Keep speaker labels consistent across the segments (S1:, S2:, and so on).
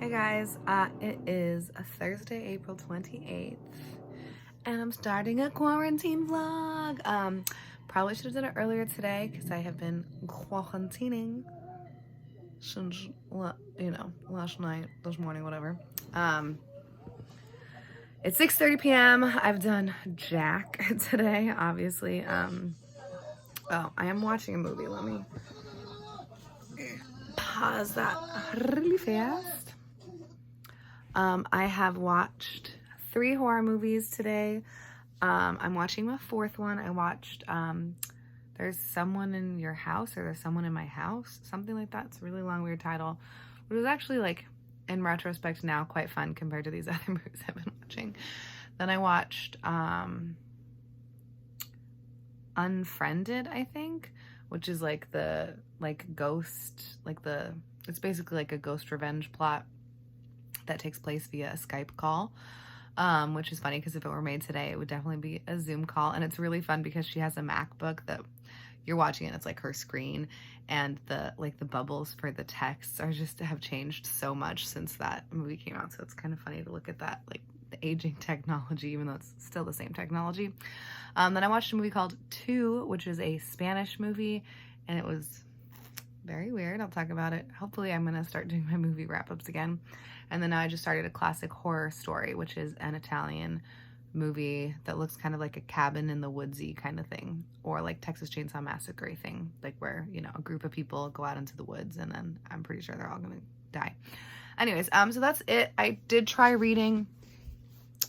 S1: Hey guys, it is a Thursday, April 28th, and I'm starting a quarantine vlog. Probably should have done it earlier today because I have been quarantining since, last night, this morning, whatever. It's 6:30 p.m. I've done jack today, obviously. Oh, I am watching a movie. Let me pause that really fast. I have watched 3 horror movies today. I'm watching my 4th one. I watched There's Someone in Your House, or There's Someone in My House, something like that. It's a really long, weird title. It was actually, like, in retrospect now, quite fun compared to these other movies I've been watching. Then I watched Unfriended, I think, which is like the ghost, it's basically like a ghost revenge plot that takes place via a Skype call, which is funny because if it were made today, it would definitely be a Zoom call. And it's really fun because she has a MacBook that you're watching it. It's like her screen, and the bubbles for the texts are just have changed so much since that movie came out. So it's kind of funny to look at that, like the aging technology, even though it's still the same technology. Then I watched a movie called Two, which is a Spanish movie, and it was very weird. I'll talk about it. Hopefully I'm going to start doing my movie wrap-ups again. And then now I just started A Classic Horror Story, which is an Italian movie that looks kind of like a cabin in the woodsy kind of thing, or like Texas Chainsaw Massacre thing, like where, a group of people go out into the woods and then I'm pretty sure they're all going to die. Anyways, so that's it. I did try reading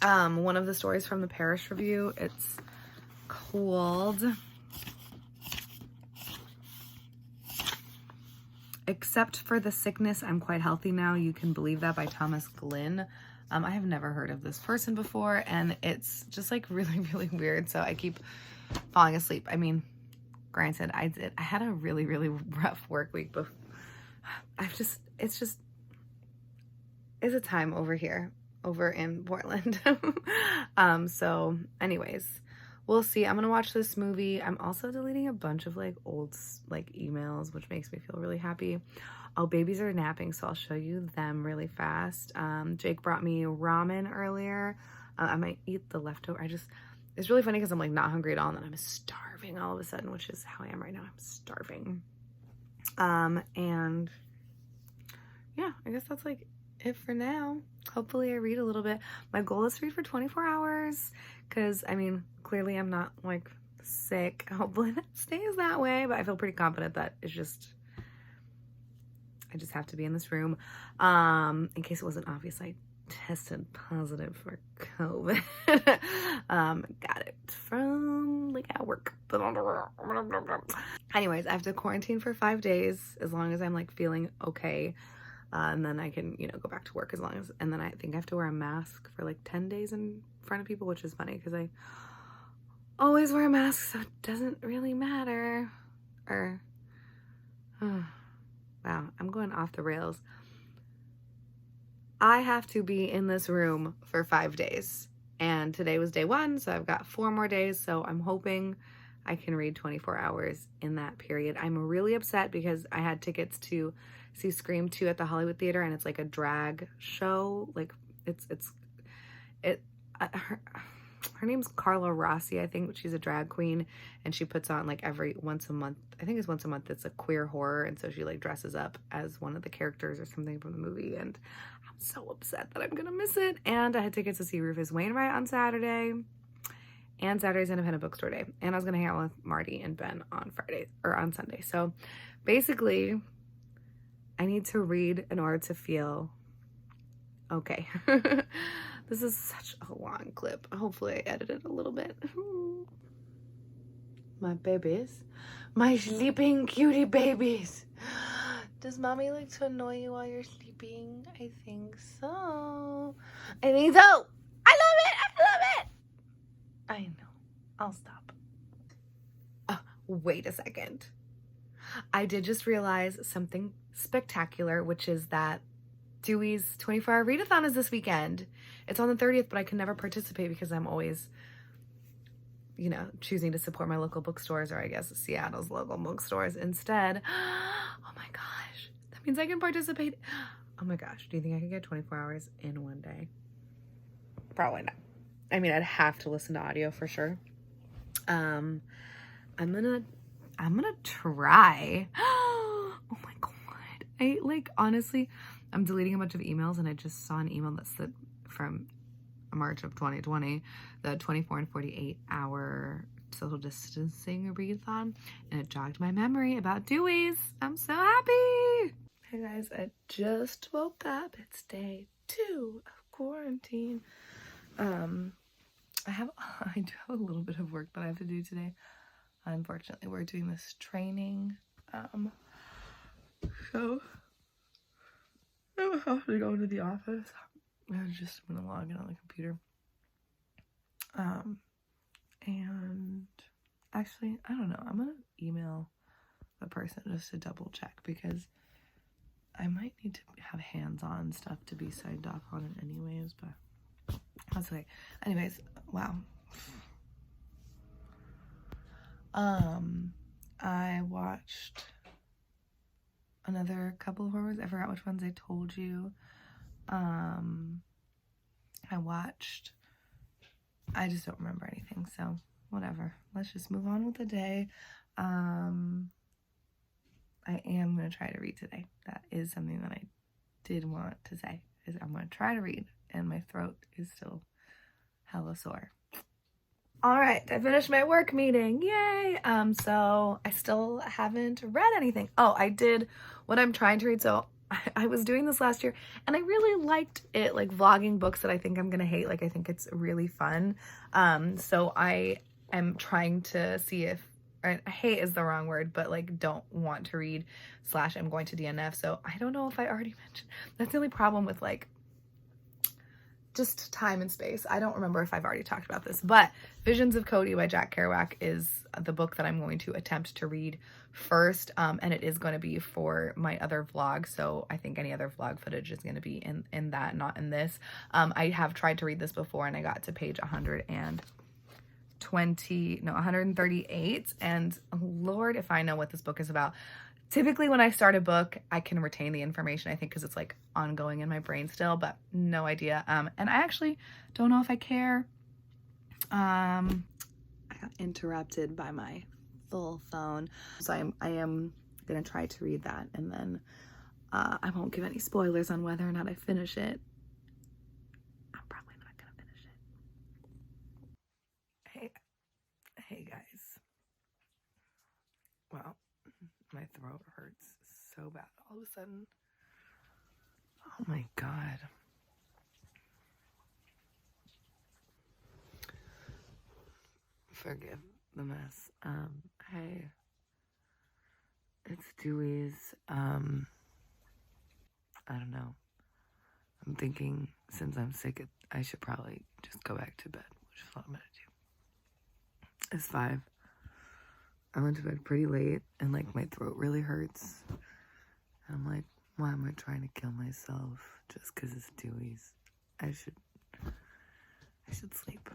S1: one of the stories from the Parish Review. It's called Except for the Sickness, I'm Quite Healthy Now, You Can Believe That, by Thomas Glynn. I have never heard of this person before, and it's just like really, really weird. So I keep falling asleep. I mean, granted, I had a really, really rough work week, but it's a time over here, over in Portland. So anyways, we'll see. I'm gonna watch this movie. I'm also deleting a bunch of old emails, which makes me feel really happy. Oh, babies are napping, so I'll show you them really fast. Jake brought me ramen earlier. I might eat the leftover. It's really funny because I'm not hungry at all, and then I'm starving all of a sudden, which is how I am right now. I'm starving. And yeah, I guess that's it for now. Hopefully I read a little bit. My goal is to read for 24 hours because, clearly I'm not sick. Hopefully that stays that way, but I feel pretty confident that I just have to be in this room. In case it wasn't obvious, I tested positive for COVID. Got it from at work. Anyways, I have to quarantine for 5 days as long as I'm feeling okay. And then I can, go back to work and then I think I have to wear a mask for 10 days in front of people, which is funny because I always wear a mask, so it doesn't really matter. Wow, I'm going off the rails. I have to be in this room for 5 days, and today was day 1, so I've got 4 more days, so I'm hoping I can read 24 hours in that period. I'm really upset because I had tickets to see Scream 2 at the Hollywood Theater, and it's a drag show. Her name's Carla Rossi, I think, but she's a drag queen, and she puts on every once a month, I think it's once a month, it's a queer horror, and so she dresses up as one of the characters or something from the movie, and I'm so upset that I'm gonna miss it. And I had tickets to see Rufus Wainwright on Saturday, and Saturday's Independent Bookstore Day, and I was gonna hang out with Marty and Ben on Friday, or on Sunday. So basically, I need to read in order to feel okay. This is such a long clip. Hopefully I edited a little bit. My babies. My sleeping cutie babies. Does mommy like to annoy you while you're sleeping? I think so. I think so. I love it. I love it. I know. I'll stop. Wait a second. I did just realize something spectacular, which is that Dewey's 24-hour readathon is this weekend. It's on the 30th, but I can never participate because I'm always, choosing to support my local bookstores, or I guess Seattle's local bookstores instead. Oh my gosh. That means I can participate. Oh my gosh, do you think I could get 24 hours in one day? Probably not. I mean, I'd have to listen to audio for sure. I'm gonna try. Oh my god. I like, honestly, I'm deleting a bunch of emails, and I just saw an email that's from March of 2020, the 24 and 48 hour social distancing readathon, and it jogged my memory about Deweys. I'm so happy. Hey guys, I just woke up. It's day 2 of quarantine. I do have a little bit of work that I have to do today. Unfortunately, we're doing this training. So I have to go to the office. I'm just gonna log in on the computer. And actually, I don't know. I'm gonna email the person just to double check, because I might need to have hands-on stuff to be signed off on it anyways, but that's okay. Anyways, wow. I watched another couple of horrors. I forgot which ones I told you. I just don't remember anything, so whatever. Let's just move on with the day. I am going to try to read today. That is something that I did want to say, is I'm going to try to read, and my throat is still hella sore. All right, I finished my work meeting. Yay! So I still haven't read anything. Oh, I did what I'm trying to read. So I was doing this last year, and I really liked it, like vlogging books that I think I'm gonna hate. Like, I think it's really fun. So I am trying to see if, hate is the wrong word, but like don't want to read / I'm going to DNF. So I don't know if I already mentioned. That's the only problem with like just time and space. I don't remember if I've already talked about this, but Visions of Cody by Jack Kerouac is the book that I'm going to attempt to read first, and it is going to be for my other vlog, so I think any other vlog footage is going to be in that, not in this. I have tried to read this before, and I got to page 138, and Lord, if I know what this book is about. Typically when I start a book, I can retain the information, I think, because it's like ongoing in my brain still, but no idea. And I actually don't know if I care. I got interrupted by my full phone. So I am going to try to read that, and then I won't give any spoilers on whether or not I finish it. I'm probably not going to finish it. Hey guys. Well, my throat hurts so bad all of a sudden. Oh my god. Forgive the mess. Hey. It's Dewey's. I don't know. I'm thinking, since I'm sick, I should probably just go back to bed, which is what I'm gonna do. It's 5. I went to bed pretty late, and like my throat really hurts. And I'm like, why am I trying to kill myself just because it's Dewey's? I should sleep.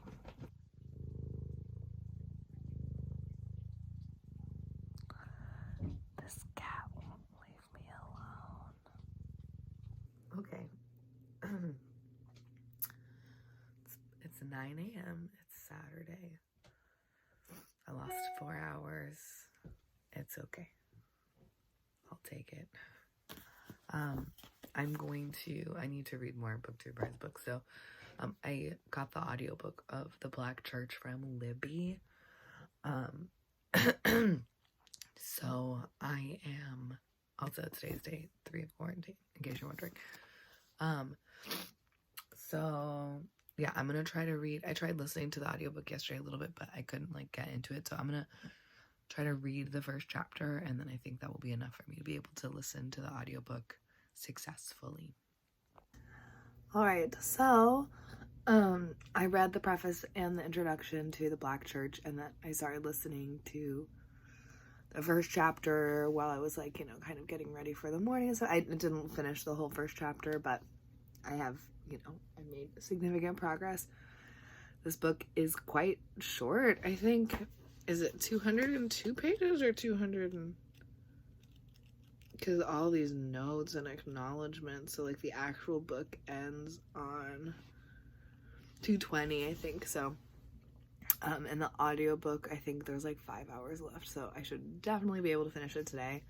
S1: This cat won't leave me alone. Okay. It's 9 a.m. It's Saturday. I lost 4 hours. It's okay. I'll take it. I need to read more Booktube Bride's books. So I got the audiobook of The Black Church from Libby. So I am, also today's day 3 of quarantine, in case you're wondering. So yeah, I'm gonna try to read. I tried listening to the audiobook yesterday a little bit, but I couldn't like get into it. So I'm gonna try to read the first chapter, and then I think that will be enough for me to be able to listen to the audiobook successfully. All right, so I read the preface and the introduction to The Black Church, and then I started listening to the first chapter while I was like, kind of getting ready for the morning. So I didn't finish the whole first chapter, but I have, I made significant progress. This book is quite short. I think, is it 202 pages or 200 and... because all these notes and acknowledgments, so like the actual book ends on 2:20, I think. So and the audiobook, I think there's like 5 hours left, so I should definitely be able to finish it today.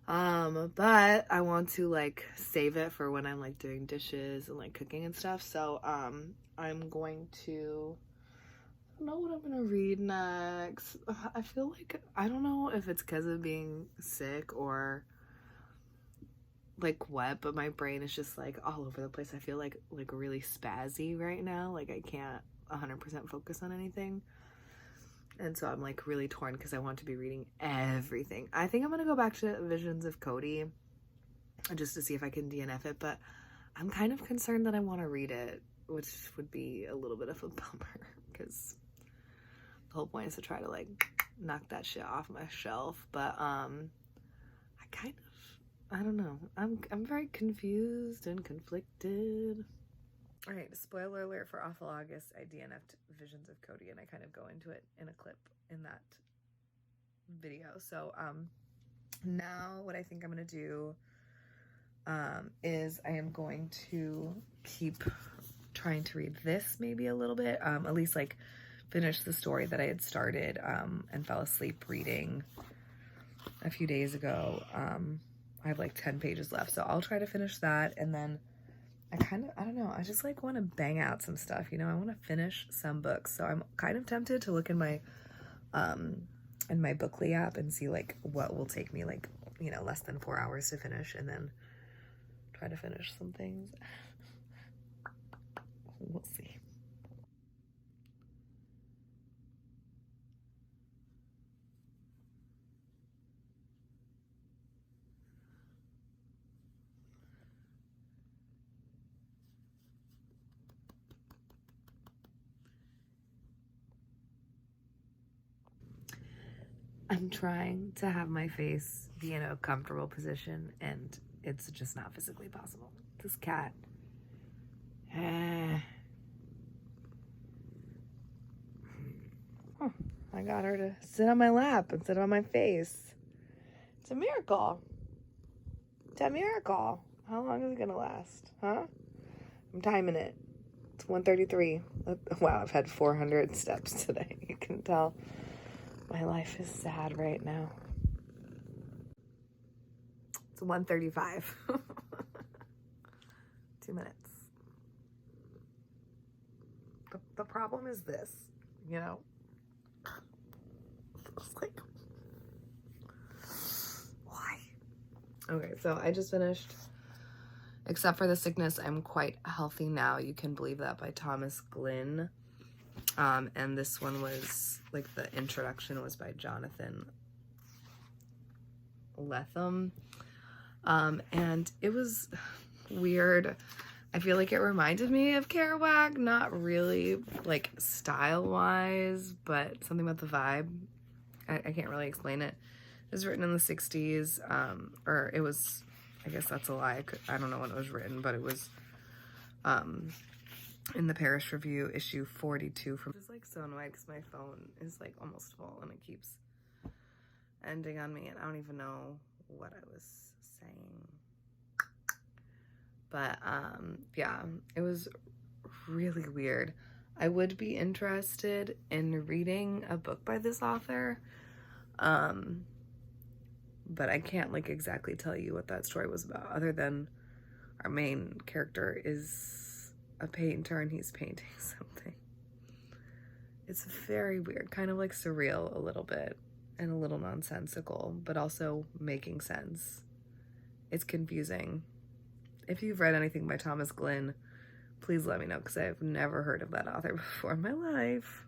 S1: But I want to like save it for when I'm like doing dishes and like cooking and stuff. So I'm going to, I don't know what I'm gonna read next. I feel like, I don't know if it's because of being sick or like wet, but my brain is just like all over the place. I feel like really spazzy right now. Like I can't 100% focus on anything. And so I'm like really torn because I want to be reading everything. I think I'm gonna go back to Visions of Cody just to see if I can DNF it, but I'm kind of concerned that I want to read it, which would be a little bit of a bummer because the whole point is to try to like knock that shit off my shelf. But I don't know. I'm very confused and conflicted. All right, spoiler alert for Awful August. I DNF'd Visions of Cody, and I kind of go into it in a clip in that video. So now what I think I'm gonna do is I am going to keep trying to read this maybe a little bit, at least like finish the story that I had started and fell asleep reading a few days ago. I have like 10 pages left, so I'll try to finish that, and then I don't know, I just like want to bang out some stuff, you know. I want to finish some books, so I'm kind of tempted to look in my Bookly app and see like what will take me like, you know, less than 4 hours to finish, and then try to finish some things. We'll see. I'm trying to have my face be in a comfortable position, and it's just not physically possible. This cat. I got her to sit on my lap and sit on my face. It's a miracle. It's a miracle. How long is it gonna last? Huh? I'm timing it. It's 1:33. Wow, I've had 400 steps today. You can tell my life is sad right now. It's 1:35. 2 minutes. The problem is this, you know? It's like, why? Okay, so I just finished Except for the Sickness, I'm Quite Healthy Now, You Can Believe That, by Thomas Glynn. And this one was, like, the introduction was by Jonathan Lethem. And it was weird. I feel like it reminded me of Kerouac, not really, like, style-wise, but something about the vibe. I can't really explain it. It was written in the 60s, or it was, I guess that's a lie. I don't know when it was written, but it was in the Paris Review, issue 42. From just like so annoyed because my phone is like almost full and it keeps ending on me, and I don't even know what I was saying. But yeah, it was really weird. I would be interested in reading a book by this author, but I can't like exactly tell you what that story was about, other than our main character is a painter and he's painting something. It's very weird, kind of like surreal a little bit, and a little nonsensical, but also making sense. It's confusing. If you've read anything by Thomas Glynn, please let me know, because I've never heard of that author before in my life.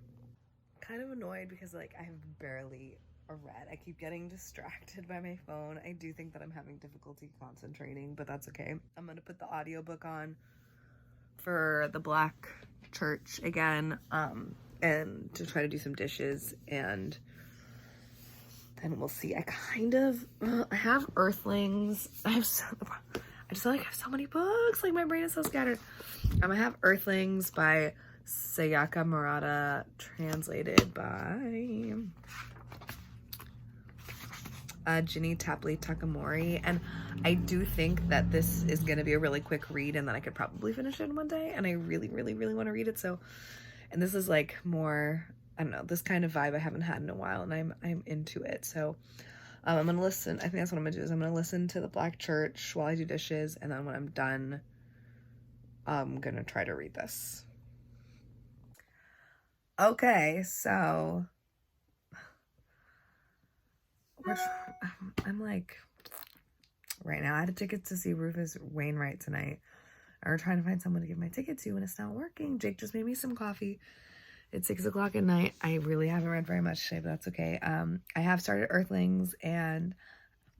S1: Kind of annoyed because like I have barely read. I keep getting distracted by my phone. I do think that I'm having difficulty concentrating, but that's okay. I'm gonna put the audiobook on for the Black Church again, and to try to do some dishes, and then we'll see. I have Earthlings. I just feel like I have so many books. Like my brain is so scattered. I have Earthlings by Sayaka Morata, translated by Ginny Tapley Takamori, and I do think that this is going to be a really quick read and that I could probably finish it in one day, and I really, really, really want to read it. So, and this is like more, I don't know, this kind of vibe I haven't had in a while, and I'm into it. So I'm gonna listen. I think that's what I'm gonna do, is I'm gonna listen to The Black Church while I do dishes, and then when I'm done, I'm gonna try to read this. Okay, so I'm like, right now I had a ticket to see Rufus Wainwright tonight. Or trying to find someone to give my ticket to, and it's not working. Jake just made me some coffee. It's 6 o'clock at night. I really haven't read very much today, but that's okay. I have started Earthlings and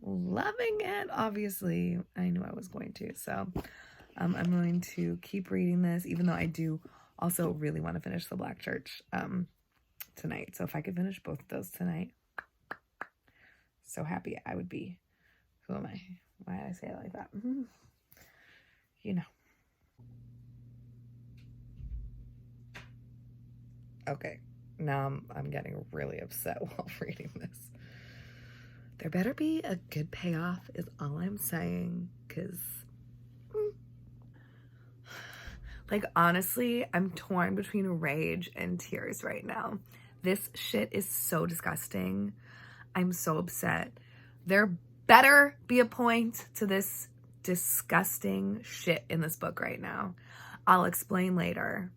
S1: loving it, obviously. I knew I was going to. So I'm going to keep reading this, even though I do also really want to finish The Black Church tonight. So if I could finish both of those tonight, so happy I would be. Who am I? Why did I say it like that? You know. Okay, now I'm getting really upset while reading this. There better be a good payoff is all I'm saying, because like, honestly, I'm torn between rage and tears right now. This shit is so disgusting. I'm so upset. There better be a point to this disgusting shit in this book right now. I'll explain later.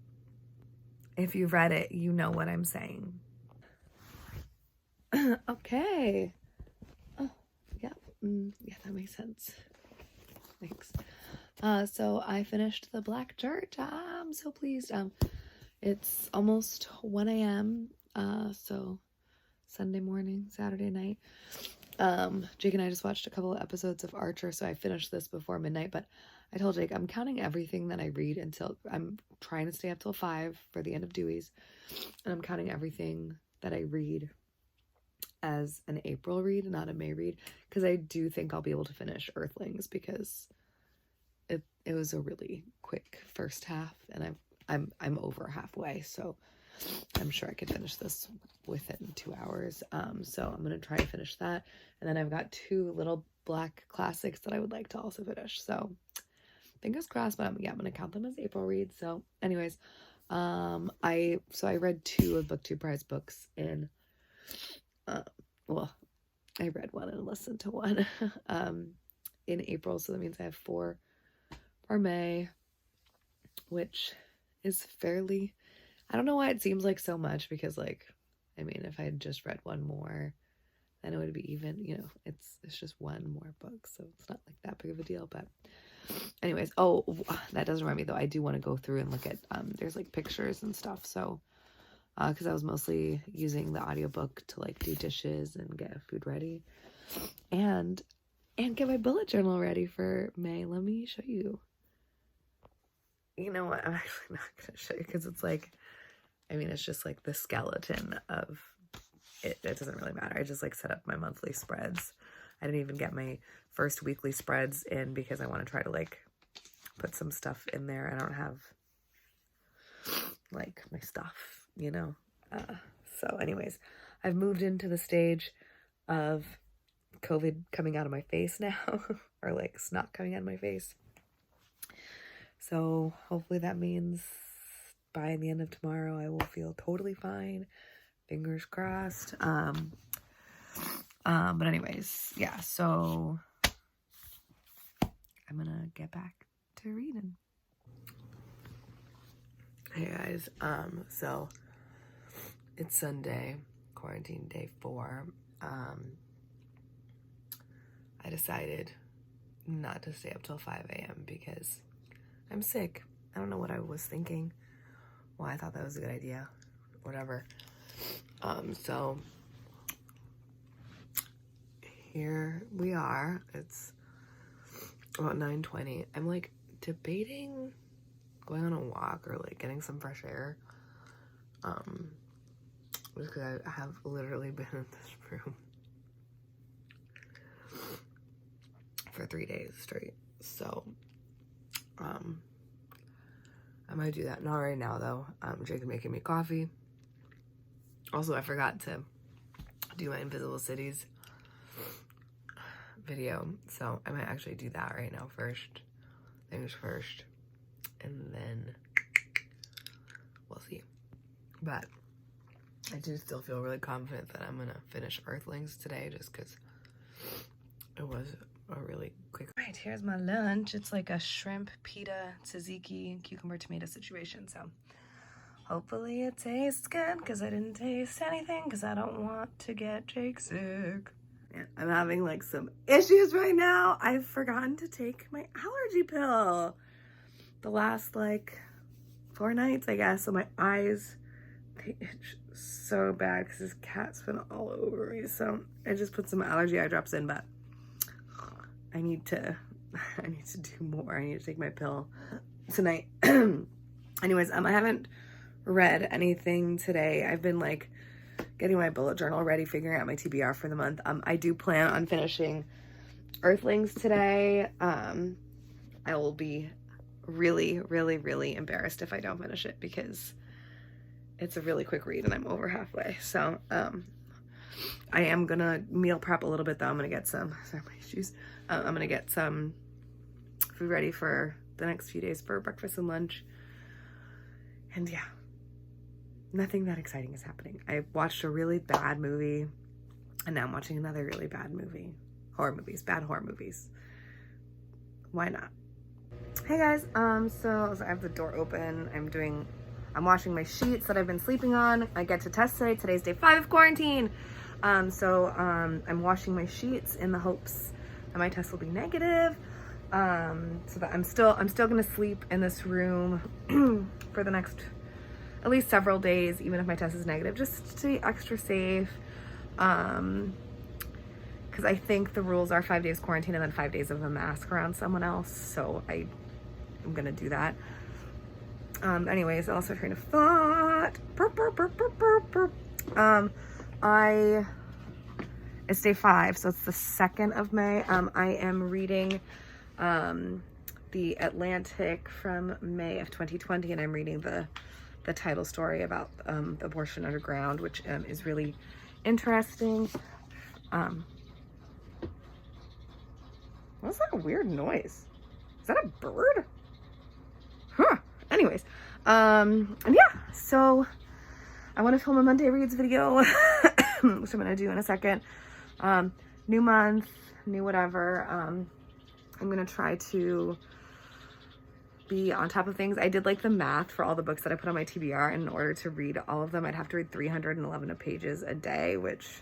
S1: If you've read it, you know what I'm saying. Okay. Oh, yeah. Yeah, that makes sense. Thanks. So I finished The Black Church. I'm so pleased. It's almost 1 a.m. So Sunday morning, Saturday night. Jake and I just watched a couple of episodes of Archer, so I finished this before midnight, but I told Jake I'm counting everything that I read until I'm trying to stay up till 5 for the end of Dewey's, and I'm counting everything that I read as an April read, not a May read, because I do think I'll be able to finish Earthlings, because it was a really quick first half, and I'm over halfway, so I'm sure I could finish this within 2 hours. So I'm gonna try to finish that, and then I've got 2 little black classics that I would like to also finish. So fingers crossed, but I'm gonna count them as April reads. So anyways, I read 2 of BookTube prize books in I read 1 and listened to 1 in April, so that means I have 4 for May, which is fairly, I don't know why it seems like so much, because like, I mean, if I had just read 1 more, then it would be even, you know, it's just 1 more book, so it's not like that big of a deal. But anyways, oh, that does remind me though, I do want to go through and look at, there's like pictures and stuff, so, because I was mostly using the audiobook to like do dishes and get food ready, and get my bullet journal ready for May. Let me show you. You know what, I'm actually not going to show you, because it's like, I mean, it's just like the skeleton of it. It doesn't really matter. I just like set up my monthly spreads. I didn't even get my first weekly spreads in, because I want to try to like put some stuff in there. I don't have like my stuff, you know? So anyways, I've moved into the stage of COVID coming out of my face now, or like snot coming out of my face. So hopefully that means by the end of tomorrow I will feel totally fine. Fingers crossed. But anyways, yeah, so I'm gonna get back to reading. Hey guys, so it's Sunday, quarantine day 4. I decided not to stay up till 5 a.m. because I'm sick. I don't know what I was thinking. Well, I thought that was a good idea. Whatever. So here we are. It's about 9:20. I'm like debating going on a walk or like getting some fresh air. Just because I have literally been in this room for 3 days straight. So, I might do that. Not right now though. Jake's making me coffee. Also, I forgot to do my Invisible Cities video, so I might actually do that right now first. Things first, and then we'll see. But I do still feel really confident that I'm gonna finish Earthlings today, just because it was a really quick. Right, here's my lunch. It's like a shrimp, pita, tzatziki, cucumber, tomato situation, so hopefully it tastes good, because I didn't taste anything, because I don't want to get Jake sick. And I'm having like some issues right now. I've forgotten to take my allergy pill the last like 4 nights, I guess. So my eyes, they itch so bad because this cat's been all over me. So I just put some allergy eye drops in, but I need to do more. I need to take my pill tonight. Anyways, I haven't read anything today. I've been like getting my bullet journal ready, figuring out my TBR for the month. I do plan on finishing Earthlings today. I will be really, really, really embarrassed if I don't finish it, because it's a really quick read and I'm over halfway. So I am gonna meal prep a little bit though. I'm gonna get some, sorry, my shoes. I'm gonna get some food ready for the next few days for breakfast and lunch. And yeah, nothing that exciting is happening. I watched a really bad movie, and now I'm watching another really bad movie. Bad horror movies. Why not? Hey guys, so I have the door open. I'm washing my sheets that I've been sleeping on. I get to test today. Today's day 5 of quarantine. I'm washing my sheets in the hopes that my test will be negative. So that I'm still gonna sleep in this room for the next at least several days, even if my test is negative, just to be extra safe. Because I think the rules are 5 days quarantine and then 5 days of a mask around someone else. So I'm gonna do that. Anyways, also train of thought. It's day 5, so it's the 2nd of May. I am reading The Atlantic from May of 2020, and I'm reading the title story about the abortion underground, which is really interesting. What's that weird noise? Is that a bird? Huh. Anyways, and yeah, so I want to film a Monday Reads video, which I'm gonna do in a second. New month, new whatever. I'm gonna try to be on top of things. I did like the math for all the books that I put on my TBR, and in order to read all of them, I'd have to read 311 pages a day, which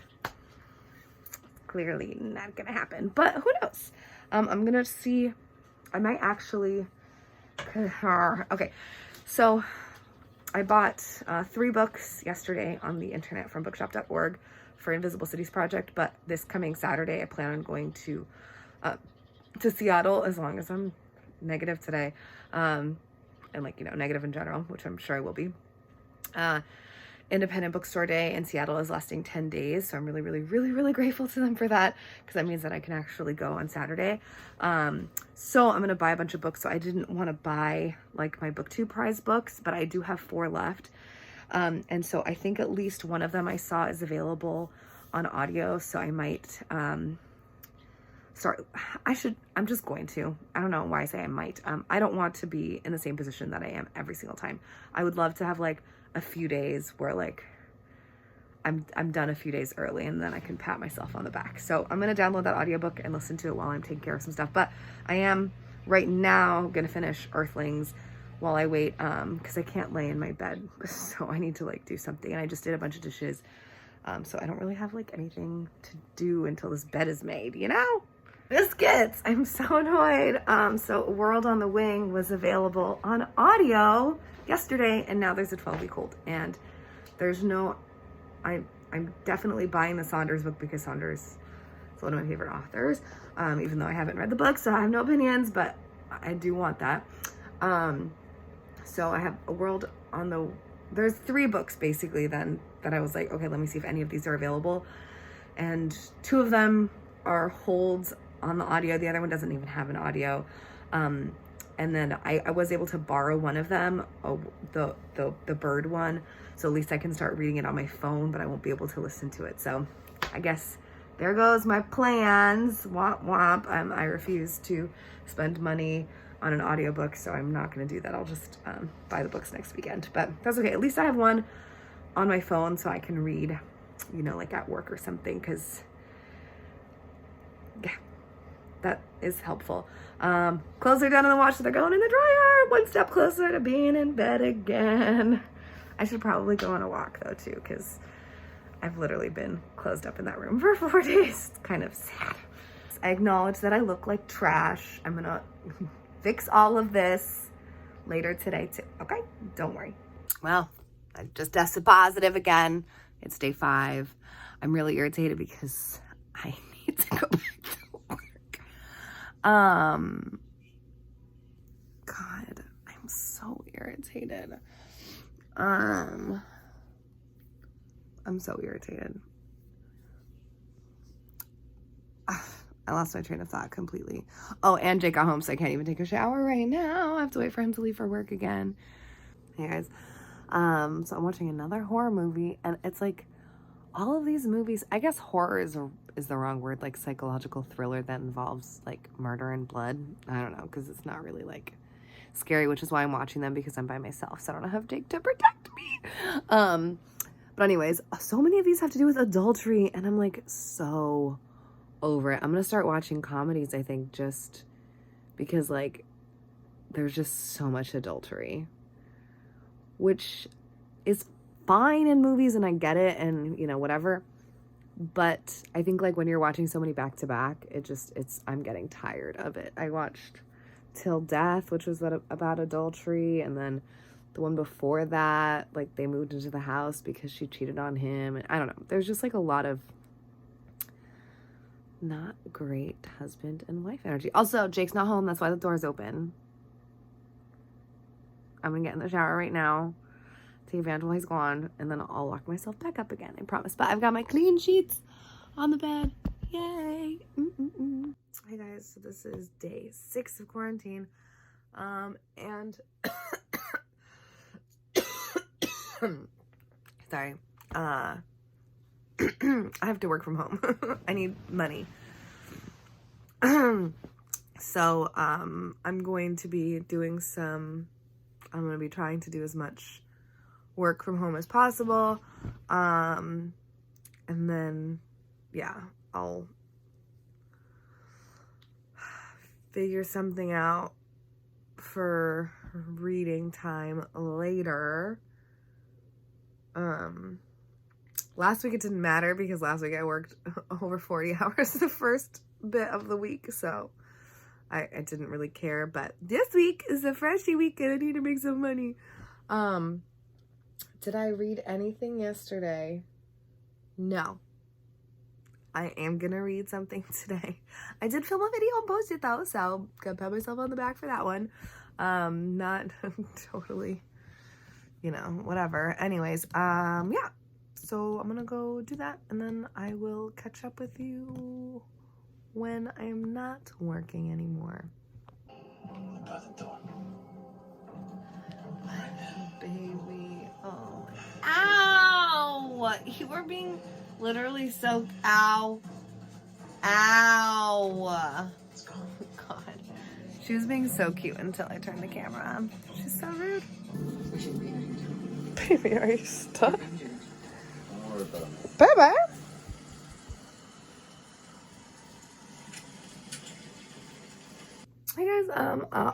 S1: clearly not gonna happen, but who knows? I'm gonna see. I might actually, okay, so I bought 3 books yesterday on the internet from bookshop.org for Invisible Cities Project, but this coming Saturday I plan on going to Seattle, as long as I'm negative today, and like, you know, negative in general, which I'm sure I will be. Independent Bookstore Day in Seattle is lasting 10 days, so I'm really, really, really, really grateful to them for that, because that means that I can actually go on Saturday. So I'm gonna buy a bunch of books. So I didn't want to buy like my BookTube prize books, but I do have 4 left, and so I think at least one of them I saw is available on audio, so I might I'm just going to. I don't know why I say I might. I don't want to be in the same position that I am every single time. I would love to have like a few days where like I'm done a few days early, and then I can pat myself on the back. So I'm gonna download that audiobook and listen to it while I'm taking care of some stuff. But I am right now gonna finish Earthlings while I wait, because I can't lay in my bed, so I need to like do something. And I just did a bunch of dishes, so I don't really have like anything to do until this bed is made, you know? Biscuits! I'm so annoyed. So World on the Wing was available on audio yesterday, and now there's a 12-week hold, and there's no, I'm definitely buying the Saunders book because Saunders is one of my favorite authors, even though I haven't read the book, so I have no opinions, but I do want that. So I have a World on the, there's 3 books basically then that I was like, okay, let me see if any of these are available, and 2 of them are holds on the audio. The other one doesn't even have an audio. And then I was able to borrow one of them, the bird one, so at least I can start reading it on my phone, but I won't be able to listen to it. So I guess there goes my plans. Womp womp. I refuse to spend money on an audiobook, so I'm not going to do that. I'll just buy the books next weekend. But that's okay. At least I have one on my phone so I can read, you know, like at work or something, because yeah, that is helpful. Clothes are done in the wash, so they're going in the dryer. One step closer to being in bed again. I should probably go on a walk though too, because I've literally been closed up in that room for 4 days. It's kind of sad. I acknowledge that I look like trash. I'm gonna fix all of this later today too, okay? Don't worry. Well, I just tested positive again. It's day 5. I'm really irritated because I need to go back to work. God, I'm so irritated. I'm so irritated. I lost my train of thought completely. Oh, and Jake got home, so I can't even take a shower right now. I have to wait for him to leave for work again. Hey guys. So I'm watching another horror movie, and it's like all of these movies, I guess horror is the wrong word, like psychological thriller that involves like murder and blood. I don't know, because it's not really like scary, which is why I'm watching them, because I'm by myself, so I don't have Jake to protect me. But anyways, so many of these have to do with adultery, and I'm like so over it. I'm gonna start watching comedies, I think, just because like there's just so much adultery, which is fine in movies, and I get it, and you know, whatever, but I think like when you're watching so many back to back, I'm getting tired of it. I watched Till Death, which was about adultery, and then the one before that, like they moved into the house because she cheated on him, and I don't know, there's just like a lot of not great husband and wife energy. Also, Jake's not home, that's why the door's open. I'm gonna get in the shower right now, take advantage while he's gone, and then I'll lock myself back up again, I promise. But I've got my clean sheets on the bed. Yay. Hey guys, so this is day 6 of quarantine. And sorry. I have to work from home. I need money. So, I'm going to be trying to do as much work from home as possible. And then, yeah, I'll figure something out for reading time later. Last week it didn't matter because last week I worked over 40 hours the first bit of the week, so I didn't really care. But this week is a freshy week and I need to make some money. Did I read anything yesterday? No. I am gonna read something today. I did film a video and post it though, so gonna pat myself on the back for that one. Not totally, you know, whatever. Anyways, yeah. So I'm gonna go do that, and then I will catch up with you when I am not working anymore. By the door. Baby, oh. Ow! You were being literally so, ow. Ow. God. She was being so cute until I turned the camera on. She's so rude. Baby, are you stuck? Baby? Hey guys,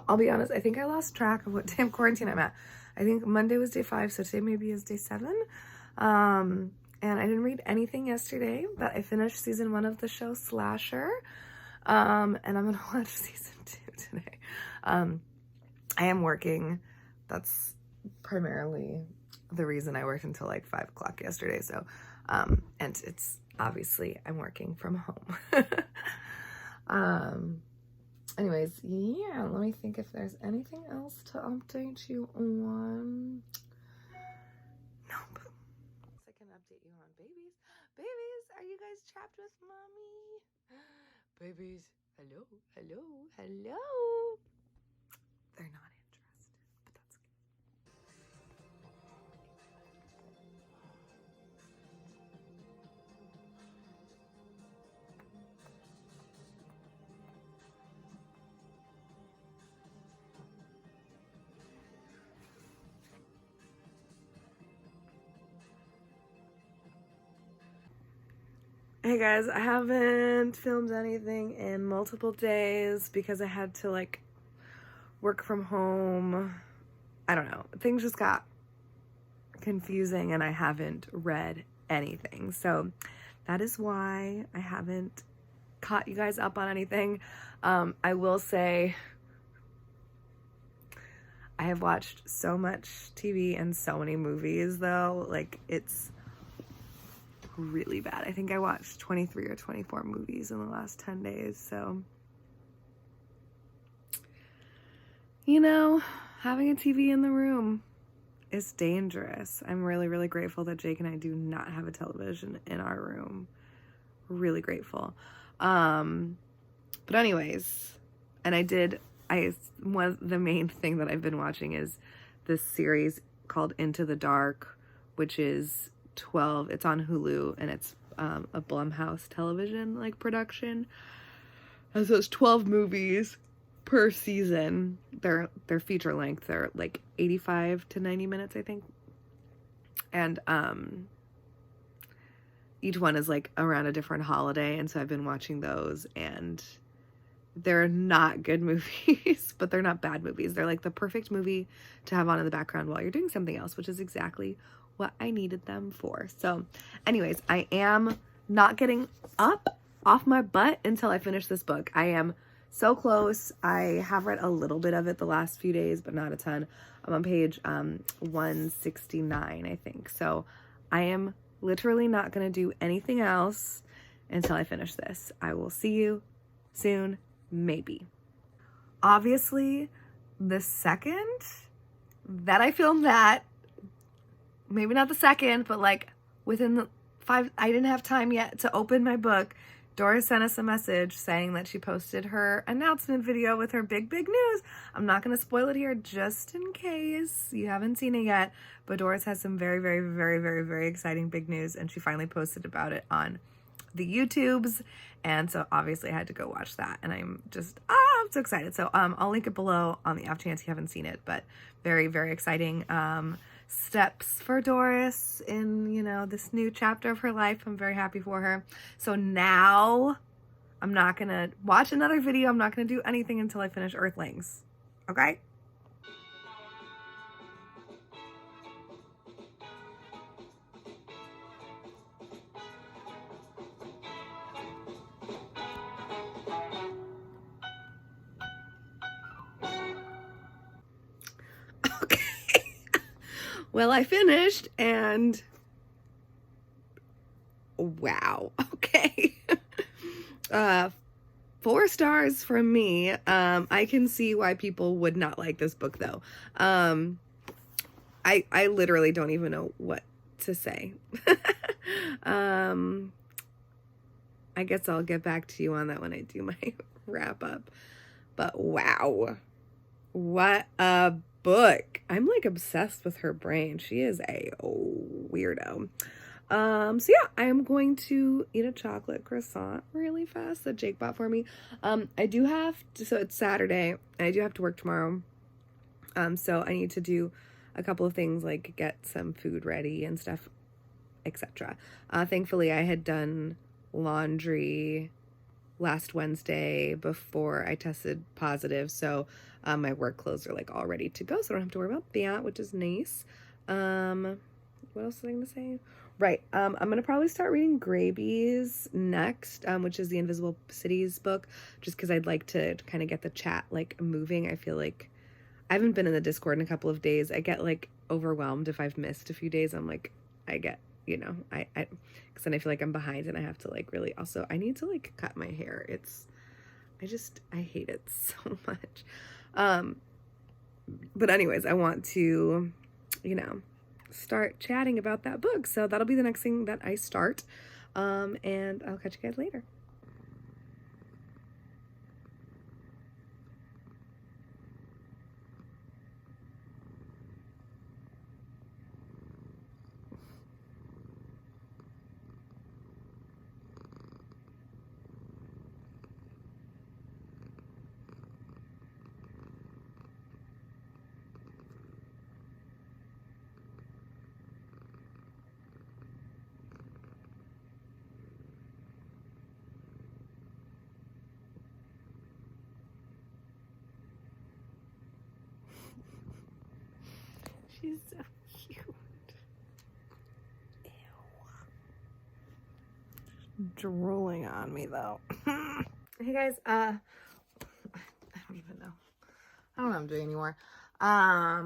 S1: I'll be honest, I think I lost track of what day of quarantine I'm at. I think Monday was day 5, so today maybe is day 7. And I didn't read anything yesterday, but I finished season 1 of the show Slasher. And I'm gonna watch season 2 today. I am working. That's primarily the reason I worked until like 5 o'clock yesterday. So, and it's obviously I'm working from home. Anyways, yeah, let me think if there's anything else to update you on. Nope. I can update you on babies. Babies, are you guys trapped with mommy? Babies, hello, hello, hello. They're not interested, but that's okay. Hey guys, I haven't filmed anything in multiple days because I had to like work from home. I don't know. Things just got confusing and I haven't read anything. So that is why I haven't caught you guys up on anything. I will say I have watched so much TV and so many movies though. Like it's really bad. I think I watched 23 or 24 movies in the last 10 days. So, you know, having a TV in the room is dangerous. I'm really, really grateful that Jake and I do not have a television in our room. Really grateful. But anyways, and the main thing that I've been watching is this series called Into the Dark, which is 12. It's on Hulu and it's a Blumhouse television like production. And so it's 12 movies per season. They're feature length. They're like 85 to 90 minutes, I think. And each one is like around a different holiday, and so I've been watching those, and they're not good movies, but they're not bad movies. They're like the perfect movie to have on in the background while you're doing something else, which is exactly what I needed them for. So anyways, I am not getting up off my butt until I finish this book. I am so close. I have read a little bit of it the last few days, but not a ton. I'm on page 169, I think. So I am literally not going to do anything else until I finish this. I will see you soon, maybe. Obviously, the second that I filmed that, maybe not the second, but like within the 5, I didn't have time yet to open my book. Doris sent us a message saying that she posted her announcement video with her big news. I'm not going to spoil it here just in case you haven't seen it yet, but Doris has some very exciting big news, and she finally posted about it on the YouTubes, and so obviously I had to go watch that, and I'm so excited. So I'll link it below on the off chance you haven't seen it, but very exciting steps for Doris in, you know, this new chapter of her life. I'm very happy for her. So now I'm not gonna watch another video. I'm not gonna do anything until I finish Earthlings. Okay? Okay. Well, I finished, and wow. Okay. 4 stars from me. I can see why people would not like this book though. I literally don't even know what to say. I guess I'll get back to you on that when I do my wrap up. But wow. What a book. I'm like obsessed with her brain. She is a weirdo. So yeah, I am going to eat a chocolate croissant really fast that Jake bought for me. I do have to, so it's Saturday, and I do have to work tomorrow. So I need to do a couple of things like get some food ready and stuff, etc. Thankfully I had done laundry last Wednesday before I tested positive, so my work clothes are like all ready to go, so I don't have to worry about that, which is nice. What else was I gonna say? Right, I'm gonna probably start reading Graby's next, which is the Invisible Cities book, just because I'd like to kind of get the chat like moving. I feel like I haven't been in the Discord in a couple of days. I get like overwhelmed if I've missed a few days. I'm like, I get, you know, I because then I feel like I'm behind, and I have to like really also, I need to like cut my hair. I hate it so much. But anyways, I want to, you know, start chatting about that book. So that'll be the next thing that I start. And I'll catch you guys later. She's so cute. Ew. Drooling on me though. Hey guys, I don't even know. I don't know what I'm doing anymore. I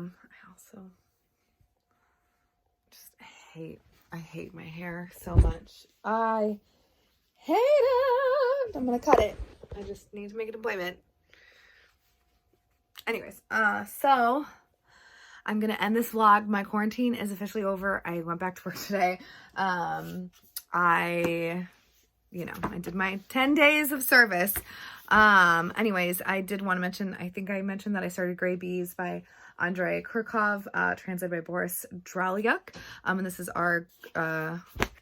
S1: also just I hate my hair so much. I hate it. I'm gonna cut it. I just need to make an appointment. Anyways, so I'm gonna end this vlog. My quarantine is officially over. I went back to work today. I did my 10 days of service. Anyways, I did want to mention, I think I mentioned that I started Gray Bees by Andrei Kurkov, translated by Boris Dralyuk. And this is our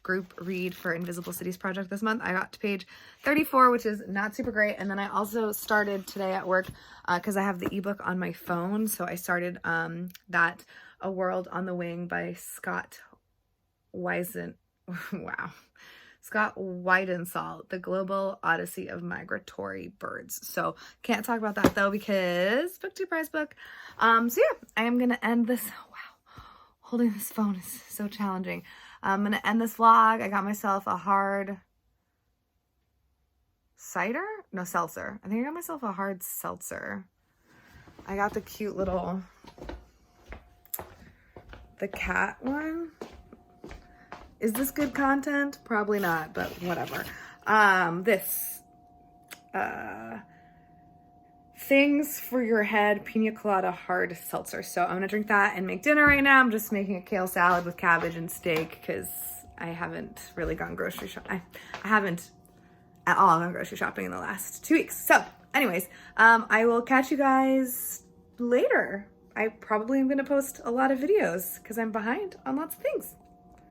S1: group read for Invisible Cities project this month. I got to page 34, which is not super great. And then I also started today at work, because I have the ebook on my phone. So I started that A World on the Wing by Scott Weisen. Wow. Scott Weidensaul, The Global Odyssey of Migratory Birds. So can't talk about that though because BookTube prize book. So yeah, I am gonna end this. Wow, holding this phone is so challenging. I'm gonna end this vlog. I got myself a hard cider? No, seltzer. I think I got myself a hard seltzer. I got the cute little, the cat one. Is this good content? Probably not, but whatever. Things for Your Head Pina Colada Hard Seltzer. So I'm gonna drink that and make dinner right now. I'm just making a kale salad with cabbage and steak because I haven't really gone grocery shopping. I haven't at all gone grocery shopping in the last 2 weeks. So anyways, I will catch you guys later. I probably am gonna post a lot of videos because I'm behind on lots of things.